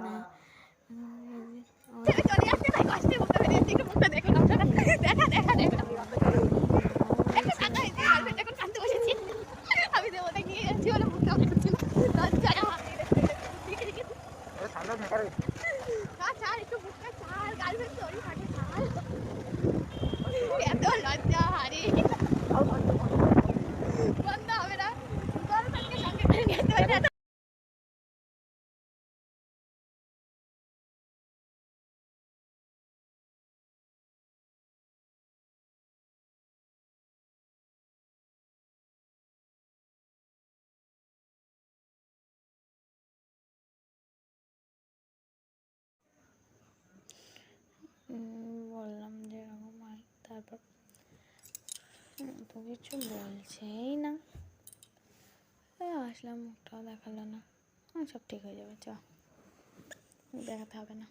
না। এত লজ্জা হারি বন্ধ হবে না বললাম যে এরকম হয়, তারপর তো কিছু বলছেই না। আসলাম, মুখটাও দেখালো না। সব ঠিক হয়ে যাবে, চ, দেখাতে হবে না।